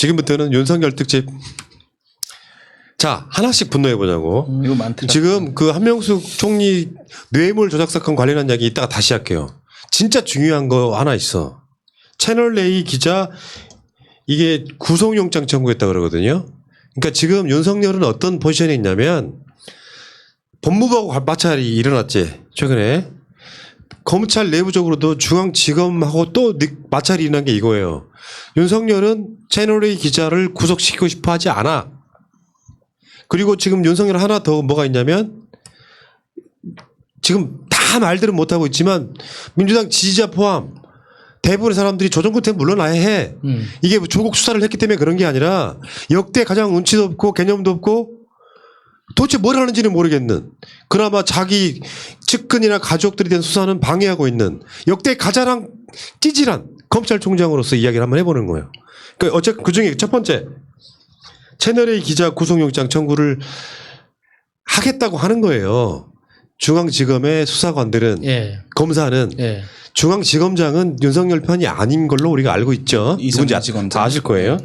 지금부터는 윤석열 특집. 자, 하나씩 분노해 보자고. 이거 많더라. 지금 그 한명숙 총리 뇌물 조작 사건 관련한 이야기 이따가 다시 할게요. 진짜 중요한 거 하나 있어. 채널A 기자 이게 구속영장 청구했다 그러거든요. 그러니까 지금 윤석열은 어떤 포지션에 있냐면 법무부하고 마찰이 일어났지 최근에. 검찰 내부적으로도 중앙지검하고 또 마찰이 일어난 게 이거예요. 윤석열은 채널A 기자를 구속시키고 싶어 하지 않아. 그리고 지금 윤석열 하나 더 뭐가 있냐면 지금 다 말들은 못하고 있지만 민주당 지지자 포함 대부분의 사람들이 조정 끝에 물러나야 해. 이게 조국 수사를 했기 때문에 그런 게 아니라 역대 가장 운치도 없고 개념도 없고 도대체 뭘 하는지는 모르겠는, 그나마 자기 측근이나 가족들에 대한 수사는 방해하고 있는 역대 가장 찌질한 검찰총장으로서 이야기를 한번 해보는 거예요. 그러니까 어쨌든 그중에 첫 번째 채널A 기자 구속영장 청구를 하겠다고 하는 거예요. 중앙지검의 수사관들은 검사는 중앙지검장은 윤석열 편이 아닌 걸로 우리가 알고 있죠. 누군지 다 아실 거예요.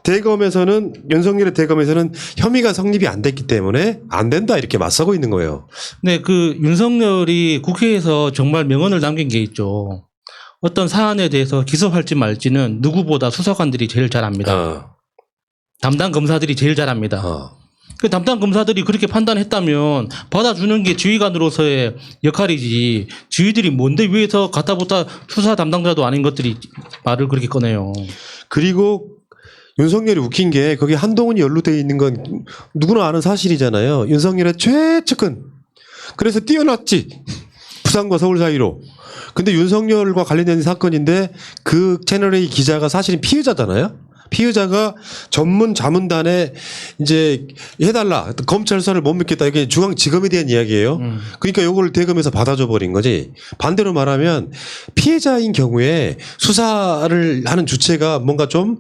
대검에서는 윤석열의 대검에서는 혐의가 성립이 안 됐기 때문에 안 된다 이렇게 맞서고 있는 거예요. 네, 그 윤석열이 국회에서 정말 명언을 남긴 게 있죠. 어떤 사안에 대해서 기소할지 말지는 누구보다 수사관들이 제일 잘 압니다. 담당 검사들이 제일 잘 압니다. 그 담당 검사들이 그렇게 판단했다면 받아주는 게 지휘관으로서의 역할이지, 지휘들이 뭔데 위에서 갖다 붙다 수사 담당자도 아닌 것들이 말을 그렇게 꺼내요. 그리고 윤석열이 웃긴 게 거기 한동훈이 연루되어 있는 건 누구나 아는 사실이잖아요. 윤석열의 최측근. 그래서 뛰어났지. 부산과 서울 사이로. 근데 윤석열과 관련된 사건인데 그 채널A 기자가 사실은 피의자잖아요. 피의자가 전문 자문단에 이제 해달라. 검찰 수사를 못 믿겠다. 이게 중앙지검에 대한 이야기예요. 그러니까 이걸 대검에서 받아줘 버린 거지. 반대로 말하면 피해자인 경우에 수사를 하는 주체가 뭔가 좀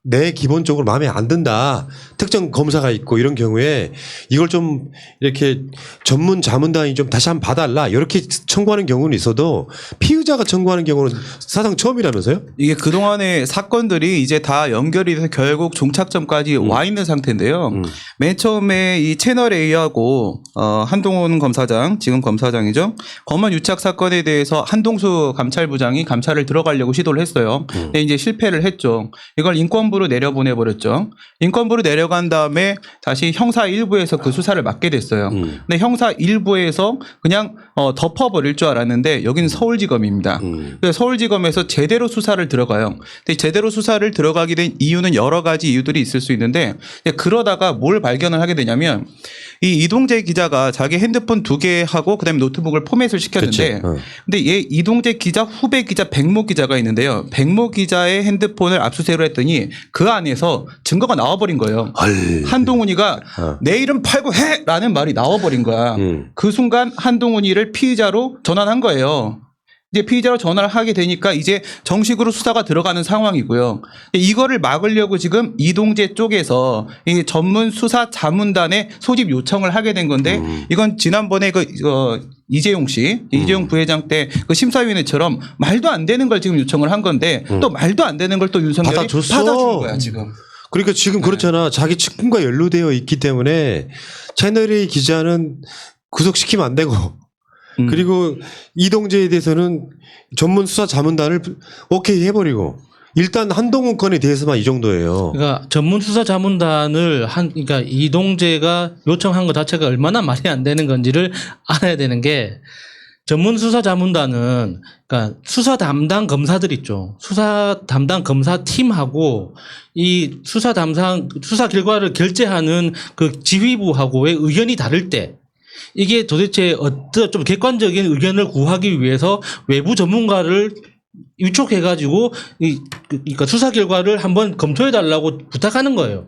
내 기본적으로 마음에 안 든다. 특정 검사가 있고 이런 경우에 이걸 좀 이렇게 전문 자문단이 좀 다시 한번 봐달라. 이렇게 청구하는 경우는 있어도 피의자가 청구하는 경우는 사상 처음이라면서요? 이게 그동안의 사건들이 이제 다 연결이 돼서 결국 종착점까지 와 있는 상태인데요. 맨 처음에 이 채널A하고 한동훈 검사장, 지금 검사장이죠. 검언 유착 사건에 대해서 한동수 감찰부장이 감찰을 들어가려고 시도를 했어요. 근데 이제 실패를 했죠. 이걸 인권부로 내려보내버렸죠. 인권부로 내려간 다음에 다시 형사 1부에서 그 수사를 맡게 됐어요. 근데 형사 1부에서 그냥 덮어버릴 줄 알았는데 여기는 서울지검입니다. 그래서 서울지검에서 제대로 수사를 들어가요. 근데 제대로 수사를 들어가게 된 이유는 여러 가지 이유들이 있을 수 있는데, 그러다가 뭘 발견을 하게 되냐면 이 이동재 기자가 자기 핸드폰 2개 하고 그다음에 노트북을 포맷을 시켰는데, 근데 얘 이동재 기자 후배 기자 백모 기자가 있는데요. 백모 기자의 핸드폰을 압수수색을 했더니 그 안에서 증거가 나와버린 거예요. 한동훈이가 내 이름 팔고 해! 라는 말이 나와버린 거야. 그 순간 한동훈이를 피의자로 전환한 거예요. 이제 피의자로 전환을 하게 되니까 이제 정식으로 수사가 들어가는 상황이고요. 이거를 막으려고 지금 이동재 쪽에서 이 전문 수사 자문단에 소집 요청을 하게 된 건데, 이건 지난번에 이재용 씨, 이재용 부회장 때 그 심사위원회처럼 말도 안 되는 걸 지금 요청을 한 건데 또 말도 안 되는 걸 또 윤석열이 받아준 거야 지금. 그러니까 지금 그렇잖아. 자기 측근과 연루되어 있기 때문에 채널A 기자는 구속시키면 안 되고, 그리고 이동재에 대해서는 전문 수사 자문단을 오케이 해버리고, 일단 한동훈 건에 대해서만 이 정도예요. 그러니까 전문 수사 자문단을 그러니까 이동재가 요청한 것 자체가 얼마나 말이 안 되는 건지를 알아야 되는 게, 전문 수사 자문단은 그러니까 수사 담당 검사들 있죠. 수사 담당 검사 팀하고 이 수사 결과를 결재하는 그 지휘부하고의 의견이 다를 때, 이게 도대체 어떤 좀 객관적인 의견을 구하기 위해서 외부 전문가를 위촉해가지고 그러니까 수사 결과를 한번 검토해달라고 부탁하는 거예요.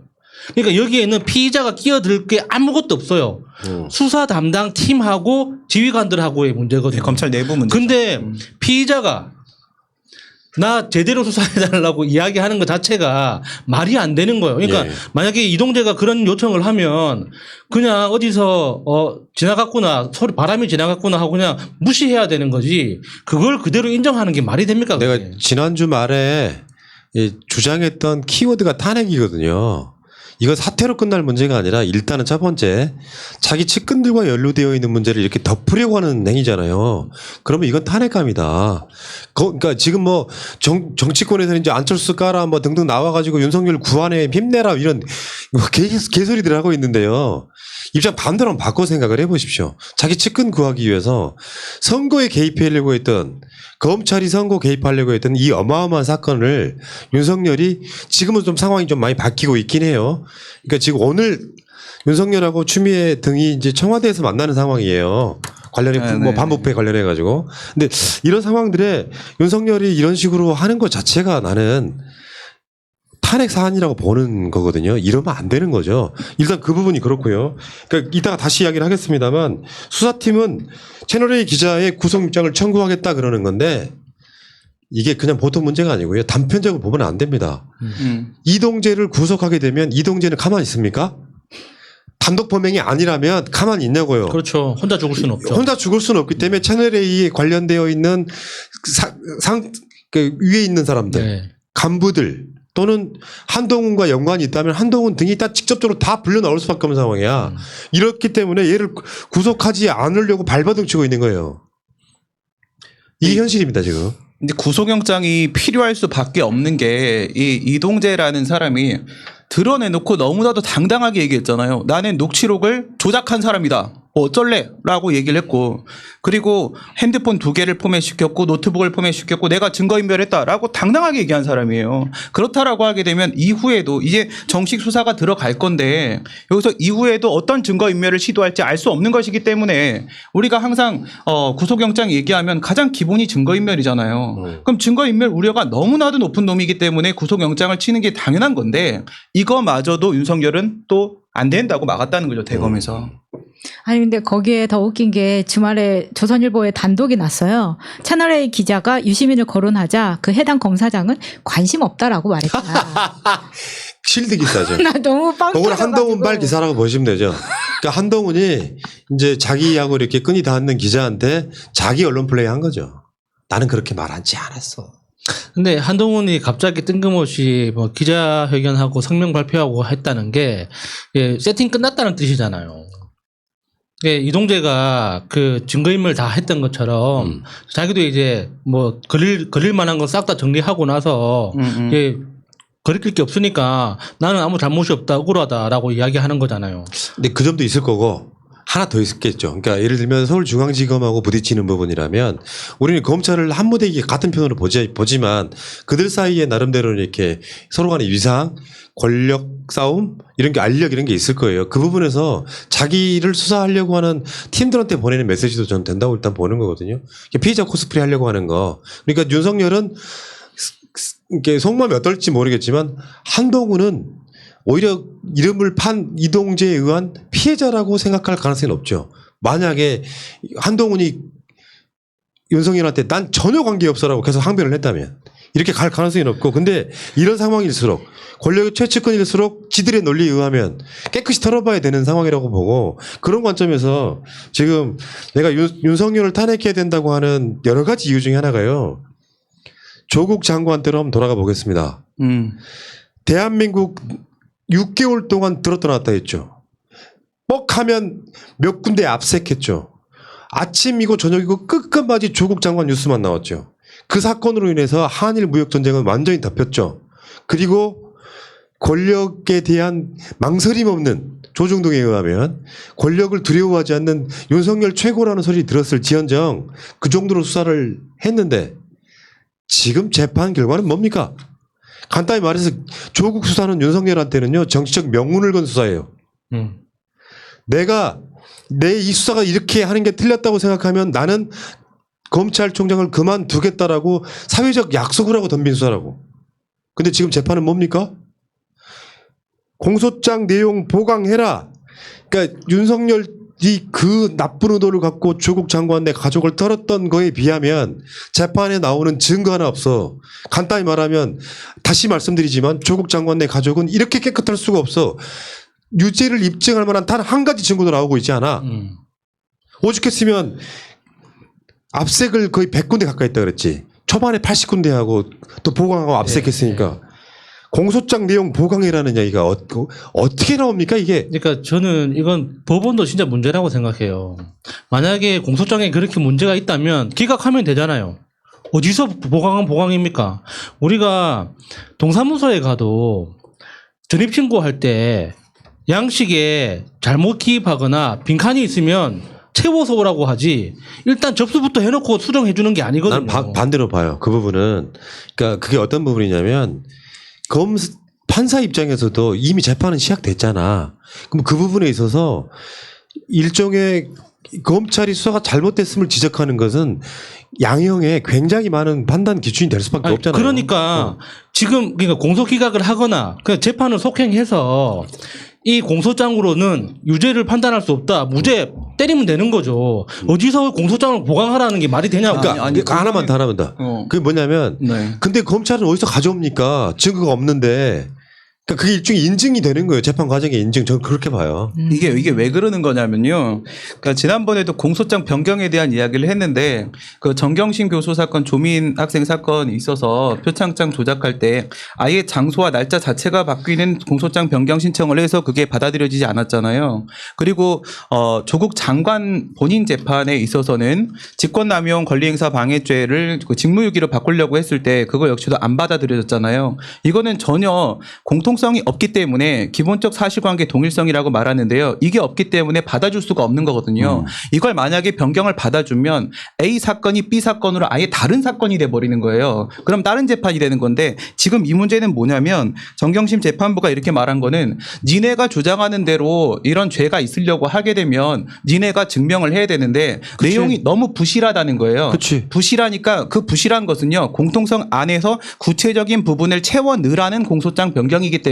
그러니까 여기에는 피의자가 끼어들 게 아무것도 없어요. 수사 담당 팀하고 지휘관들하고의 문제거든요. 검찰 내부 문제. 근데 피의자가 나 제대로 수사해달라고 이야기하는 것 자체가 말이 안 되는 거예요. 그러니까 만약에 이동재가 그런 요청을 하면 그냥 어디서 지나갔구나, 소리 바람이 지나갔구나 하고 그냥 무시해야 되는 거지, 그걸 그대로 인정하는 게 말이 됩니까? 내가 그게? 지난주 말에 주장했던 키워드가 탄핵이거든요. 이건 사태로 끝날 문제가 아니라 일단은 첫 번째 자기 측근들과 연루되어 있는 문제를 이렇게 덮으려고 하는 행위잖아요. 그러면 이건 탄핵감이다. 그러니까 지금 뭐 정치권에서는 이제 안철수 까라 뭐 등등 나와가지고 윤석열 구한에 힘내라 이런 뭐 개소리들 하고 있는데요. 입장 반대로 한번 바꿔 생각을 해보십시오. 자기 측근 구하기 위해서 선거에 개입하려고 했던 검찰이 선거 개입하려고 했던 이 어마어마한 사건을 윤석열이 지금은 좀 상황이 좀 많이 바뀌고 있긴 해요. 그러니까 지금 오늘 윤석열하고 추미애 등이 이제 청와대에서 만나는 상황이에요. 관련해 뭐 반부패 관련해 가지고. 근데 이런 상황들에 윤석열이 이런 식으로 하는 것 자체가 나는 탄핵 사안이라고 보는 거거든요. 이러면 안 되는 거죠. 일단 그 부분이 그렇고요. 그러니까 이따가 다시 이야기를 하겠습니다만 수사팀은 채널A 기자의 구속영장을 청구하겠다 그러는 건데 이게 그냥 보통 문제가 아니고요. 단편적으로 보면 안 됩니다. 이동재를 구속하게 되면 이동재는 가만히 있습니까? 단독 범행이 아니라면 가만히 있냐고요. 그렇죠. 혼자 죽을 수는 없죠. 혼자 죽을 수는 없기 때문에 채널A에 관련되어 있는 그 위에 있는 사람들, 네. 간부들 또는 한동훈과 연관이 있다면 한동훈 등이 다 직접적으로 다 불려 나올 수밖에 없는 상황이야. 이렇기 때문에 얘를 구속하지 않으려고 발버둥 치고 있는 거예요. 이게 현실입니다, 지금. 이제 구속영장이 필요할 수밖에 없는 게 이 이동재라는 사람이 드러내놓고 너무나도 당당하게 얘기했잖아요. 나는 녹취록을 조작한 사람이다. 어쩔래? 라고 얘기를 했고, 그리고 핸드폰 2개를 포맷시켰고 노트북을 포맷시켰고 내가 증거인멸했다라고 당당하게 얘기한 사람이에요. 그렇다라고 하게 되면 이후에도 이제 정식 수사가 들어갈 건데 여기서 이후에도 어떤 증거인멸을 시도할지 알 수 없는 것이기 때문에 우리가 항상 구속영장 얘기하면 가장 기본이 증거인멸이잖아요. 그럼 증거인멸 우려가 너무나도 높은 놈이기 때문에 구속영장을 치는 게 당연한 건데 이거마저도 윤석열은 또 안 된다고 막았다는 거죠, 대검에서. 아니 근데 거기에 더 웃긴 게 주말에 조선일보에 단독이 났어요. 채널A 기자가 유시민을 거론하자 그 해당 검사장은 관심 없다라고 말했다. 실드 기사죠. 나 너무 빵 그걸 터져가지고. 한동훈 발 기사라고 보시면 되죠. 그러니까 한동훈이 이제 자기하고 이렇게 끈이 닿는 기자한테 자기 언론 플레이 한 거죠. 나는 그렇게 말하지 않았어. 근데 한동훈이 갑자기 뜬금없이 뭐 기자회견하고 성명 발표하고 했다는 게 세팅 끝났다는 뜻이잖아요. 이동재가 그 증거인멸 다 했던 것처럼 자기도 이제 뭐 걸릴 만한 거 싹 다 정리하고 나서 이제 거리낄 게 없으니까 나는 아무 잘못이 없다, 억울하다라고 이야기하는 거잖아요. 근데 그 점도 있을 거고 하나 더 있겠죠. 그러니까 예를 들면 서울중앙지검하고 부딪히는 부분이라면 우리는 검찰을 한 무대 같은 편으로 보지만 그들 사이에 나름대로 이렇게 서로 간의 위상, 권력 싸움 이런 게 알력 이런 게 있을 거예요. 그 부분에서 자기를 수사하려고 하는 팀들한테 보내는 메시지도 전 된다고 일단 보는 거거든요. 피의자 코스프레 하려고 하는 거. 그러니까 윤석열은 이게 속마음이 어떨지 모르겠지만 한동훈은 오히려 이름을 판 이동재에 의한 피해자라고 생각할 가능성이 높죠. 만약에 한동훈이 윤석열한테 난 전혀 관계없어라고 계속 항변을 했다면 이렇게 갈 가능성이 높고, 근데 이런 상황일수록 권력의 최측근일수록 지들의 논리에 의하면 깨끗이 털어봐야 되는 상황이라고 보고, 그런 관점에서 지금 내가 윤석열을 탄핵해야 된다고 하는 여러 가지 이유 중에 하나가요. 조국 장관 때로 한번 돌아가 보겠습니다. 대한민국 6개월 동안 들었다 놨다 했죠. 뻑하면 몇 군데 압색했죠. 아침이고 저녁이고 끝끝마디 조국 장관 뉴스만 나왔죠. 그 사건으로 인해서 한일 무역 전쟁은 완전히 덮였죠. 그리고 권력에 대한 망설임 없는 조중동에 의하면 권력을 두려워하지 않는 윤석열 최고라는 소리 들었을 지언정 그 정도로 수사를 했는데 지금 재판 결과는 뭡니까? 간단히 말해서 조국 수사는 윤석열한테는요 정치적 명운을 건 수사예요. 내가 내 이 수사가 이렇게 하는 게 틀렸다고 생각하면 나는 검찰총장을 그만두겠다라고 사회적 약속을 하고 덤빈 수사라고. 근데 지금 재판은 뭡니까? 공소장 내용 보강해라. 그러니까 윤석열이 그 나쁜 의도를 갖고 조국 장관의 가족을 털었던 거에 비하면 재판에 나오는 증거 하나 없어. 간단히 말하면 다시 말씀드리지만 조국 장관의 가족은 이렇게 깨끗할 수가 없어. 유죄를 입증할 만한 단 한 가지 증거도 나오고 있지 않아. 오죽했으면 압색을 거의 100군데 가까이 했다 그랬지. 초반에 80군데 하고 또 보강하고 압색했으니까. 공소장 내용 보강이라는 얘기가 어떻게 나옵니까 이게? 그러니까 저는 이건 법원도 진짜 문제라고 생각해요. 만약에 공소장에 그렇게 문제가 있다면 기각하면 되잖아요. 어디서 보강입니까? 우리가 동사무소에 가도 전입신고할 때 양식에 잘못 기입하거나 빈칸이 있으면 채워서 오라고 하지 일단 접수부터 해놓고 수정해 주는 게 아니거든요. 난 반대로 봐요. 그 부분은 그러니까 그게 어떤 부분이냐면 판사 입장에서도 이미 재판은 시작됐잖아. 그럼 그 부분에 있어서 일종의 검찰이 수사가 잘못됐음을 지적하는 것은 양형에 굉장히 많은 판단 기준이 될 수밖에 아니, 없잖아요. 그러니까 지금 그러니까 공소 기각을 하거나 그 재판을 속행해서 이 공소장으로는 유죄를 판단할 수 없다. 무죄 때리면 되는 거죠. 어디서 공소장을 보강하라는 게 말이 되냐고. 그러니까 하나만 더. 그게 뭐냐면 네. 근데 검찰은 어디서 가져옵니까? 증거가 없는데. 그러니까 그게 일종의 인증이 되는 거예요. 재판 과정의 인증. 저는 그렇게 봐요. 이게 왜 그러는 거냐면요. 그러니까 지난번에도 공소장 변경에 대한 이야기를 했는데 그 정경심 교수 사건 조민 학생 사건이 있어서 표창장 조작할 때 아예 장소와 날짜 자체가 바뀌는 공소장 변경 신청을 해서 그게 받아들여지지 않았잖아요. 그리고 조국 장관 본인 재판에 있어서는 직권남용 권리행사 방해죄를 그 직무유기로 바꾸려고 했을 때 그거 역시도 안 받아들여졌잖아요. 이거는 전혀 공통성이 없기 때문에 기본적 사실관계 동일성이라고 말하는데요. 이게 없기 때문에 받아줄 수가 없는 거거든요. 이걸 만약에 변경을 받아주면 A 사건이 B 사건으로 아예 다른 사건이 돼버리는 거예요. 그럼 다른 재판이 되는 건데 지금 이 문제는 뭐냐면 정경심 재판부가 이렇게 말한 거는 니네가 주장하는 대로 이런 죄가 있으려고 하게 되면 니네가 증명을 해야 되는데 그치. 내용이 너무 부실하다는 거예요. 그치. 부실하니까 그 부실한 것은요. 공통성 안에서 구체적인 부분을 채워 넣으라는 공소장 변경이기 때문에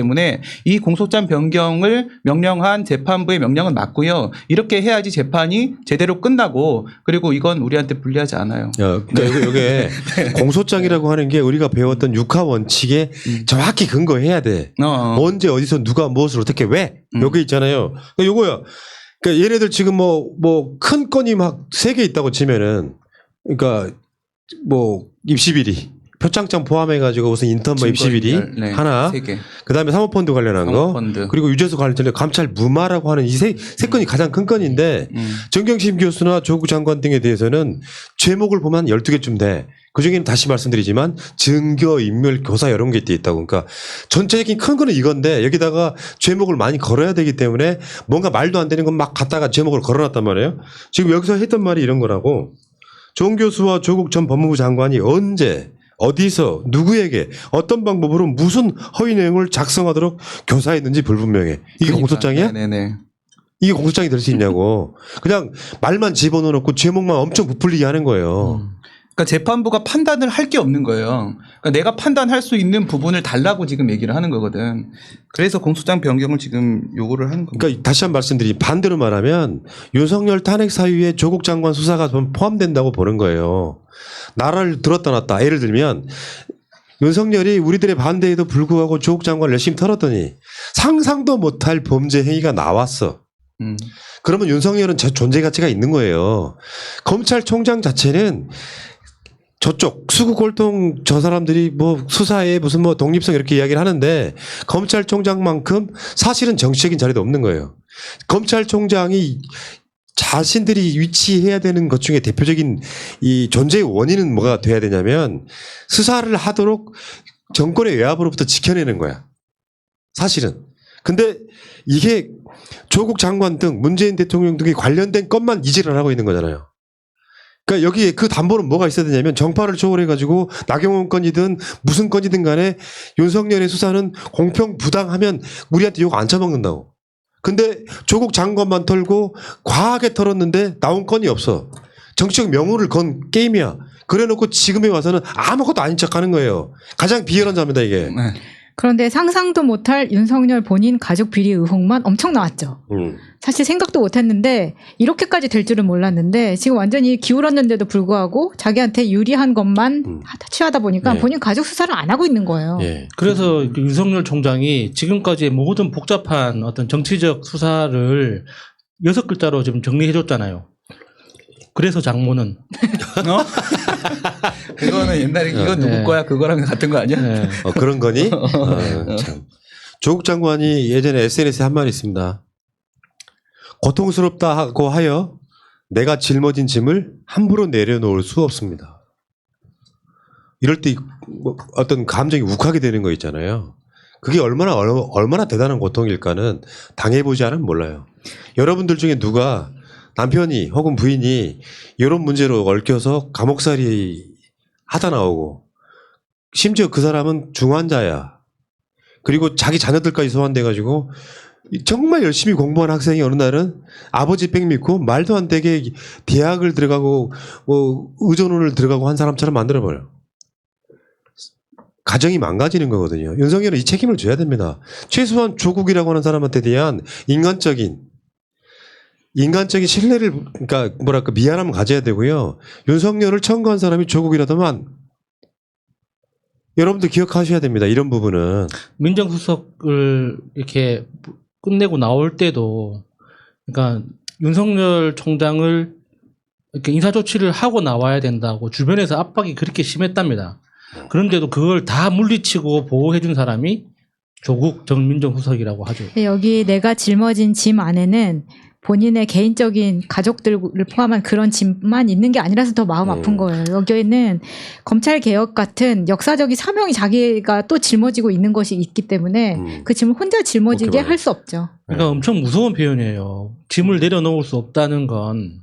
이 공소장 변경을 명령한 재판부의 명령은 맞고요. 이렇게 해야지 재판이 제대로 끝나고 그리고 이건 우리한테 불리하지 않아요. 그러니까 이게 공소장이라고 하는 게 우리가 배웠던 육하 원칙에 정확히 근거해야 돼. 언제 어디서 누가 무엇을 어떻게 왜 여기 있잖아요. 그러니까 요거야. 그러니까 얘네들 지금 뭐 큰 건이 막 3개 있다고 치면은 그러니까 뭐 입시비리 표창장 포함해가지고 무슨 인턴 뭐 입시비리 네, 하나, 3개. 그다음에 사모펀드 관련한 사모펀드. 거, 그리고 유재수 관련된 감찰 무마라고 하는 이 세 건이 가장 큰 건인데 정경심 교수나 조국 장관 등에 대해서는 제목을 보면 12개쯤 돼. 그중에는 다시 말씀드리지만 증거, 인멸, 교사 이런 게 있다고. 그러니까 전체적인 큰 거는 이건데 여기다가 제목을 많이 걸어야 되기 때문에 뭔가 말도 안 되는 건 막 갖다가 제목을 걸어놨단 말이에요. 지금 여기서 했던 말이 이런 거라고. 정 교수와 조국 전 법무부 장관이 언제 어디서 누구에게 어떤 방법으로 무슨 허위 내용을 작성하도록 교사했는지 불분명해. 이게 공소장이야? 네네. 이게 공소장이 될 수 있냐고. 그냥 말만 집어넣어놓고 제목만 엄청 부풀리게 하는 거예요. 그러니까 재판부가 판단을 할 게 없는 거예요. 그러니까 내가 판단할 수 있는 부분을 달라고 지금 얘기를 하는 거거든. 그래서 공소장 변경을 지금 요구를 하는 겁니다. 그러니까 다시 한 번 말씀드리면 반대로 말하면 윤석열 탄핵 사유에 조국 장관 수사가 좀 포함된다고 보는 거예요. 나라를 들었다 놨다. 예를 들면 윤석열이 우리들의 반대에도 불구하고 조국 장관을 열심히 털었더니 상상도 못할 범죄 행위가 나왔어. 그러면 윤석열은 존재 가치가 있는 거예요. 검찰총장 자체는 저쪽 수구골통 저 사람들이 뭐 수사에 무슨 뭐 독립성 이렇게 이야기를 하는데 검찰총장만큼 사실은 정치적인 자리도 없는 거예요. 검찰총장이 자신들이 위치해야 되는 것 중에 대표적인 이 존재의 원인은 뭐가 돼야 되냐면 수사를 하도록 정권의 외압으로부터 지켜내는 거야. 사실은. 근데 이게 조국 장관 등 문재인 대통령 등이 관련된 것만 이질을 하고 있는 거잖아요. 그러니까 여기에 그 담보는 뭐가 있어야 되냐면 정파를 초월해가지고 나경원 건이든 무슨 건이든 간에 윤석열의 수사는 공평부당하면 우리한테 욕 안 쳐먹는다고. 근데 조국 장관만 털고 과하게 털었는데 나온 건이 없어. 정치적 명분을 건 게임이야. 그래놓고 지금에 와서는 아무것도 아닌 척하는 거예요. 가장 비열한 자입니다 이게. 네. 그런데 상상도 못할 윤석열 본인 가족 비리 의혹만 엄청 나왔죠. 사실 생각도 못했는데 이렇게까지 될 줄은 몰랐는데 지금 완전히 기울었는데도 불구하고 자기한테 유리한 것만 취하다 보니까 예. 본인 가족 수사를 안 하고 있는 거예요. 예. 그래서 윤석열 총장이 지금까지의 모든 복잡한 어떤 정치적 수사를 6글자로 지금 정리해줬잖아요. 그래서 장모는. 그거는 옛날에 이건 누구 네. 거야? 그거랑 같은 거 아니야? 네. 그런 거니? 참. 조국 장관이 예전에 SNS에 한 말이 있습니다. 고통스럽다고 하여 내가 짊어진 짐을 함부로 내려놓을 수 없습니다. 이럴 때 어떤 감정이 욱하게 되는 거 있잖아요. 그게 얼마나 대단한 고통일까는 당해보지 않으면 몰라요. 여러분들 중에 누가 남편이 혹은 부인이 이런 문제로 얽혀서 감옥살이 하다 나오고 심지어 그 사람은 중환자야. 그리고 자기 자녀들까지 소환돼가지고 정말 열심히 공부한 학생이 어느 날은 아버지 백 믿고 말도 안 되게 대학을 들어가고 뭐 의전원을 들어가고 한 사람처럼 만들어버려요. 가정이 망가지는 거거든요. 윤석열은 이 책임을 져야 됩니다. 최소한 조국이라고 하는 사람한테 대한 인간적인 신뢰를, 그러니까 뭐랄까 미안함을 가져야 되고요. 윤석열을 청구한 사람이 조국이라더만 여러분들 기억하셔야 됩니다. 이런 부분은. 민정수석을 이렇게 끝내고 나올 때도, 그러니까 윤석열 총장을 이렇게 인사조치를 하고 나와야 된다고 주변에서 압박이 그렇게 심했답니다. 그런데도 그걸 다 물리치고 보호해준 사람이 조국 전 민정수석이라고 하죠. 여기 내가 짊어진 짐 안에는 본인의 개인적인 가족들을 포함한 그런 짐만 있는 게 아니라서 더 마음 아픈 거예요. 여기에는 검찰 개혁 같은 역사적인 사명이 자기가 또 짊어지고 있는 것이 있기 때문에 그 짐을 혼자 짊어지게 할 수 없죠. 그러니까 엄청 무서운 표현이에요. 짐을 내려놓을 수 없다는 건,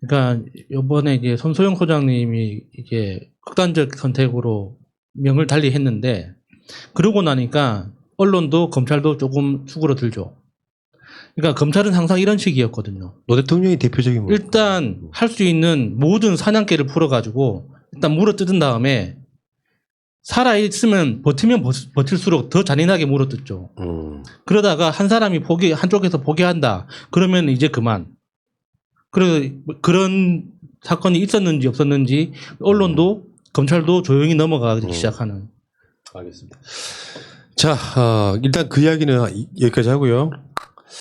그러니까 이번에 이제 손소영 소장님이 이게 극단적 선택으로 명을 달리했는데, 그러고 나니까 언론도 검찰도 조금 수그러들죠. 그러니까 검찰은 항상 이런 식이었거든요. 노 대통령이 대표적인 거. 일단 할 수 있는 모든 사냥개를 풀어가지고 일단 물어뜯은 다음에 살아있으면 버틸수록 더 잔인하게 물어뜯죠. 그러다가 한 사람이 한쪽에서 포기한다. 그러면 이제 그만. 그런 사건이 있었는지 없었는지 언론도 검찰도 조용히 넘어가기 시작하는. 알겠습니다. 자, 일단 그 이야기는 여기까지 하고요.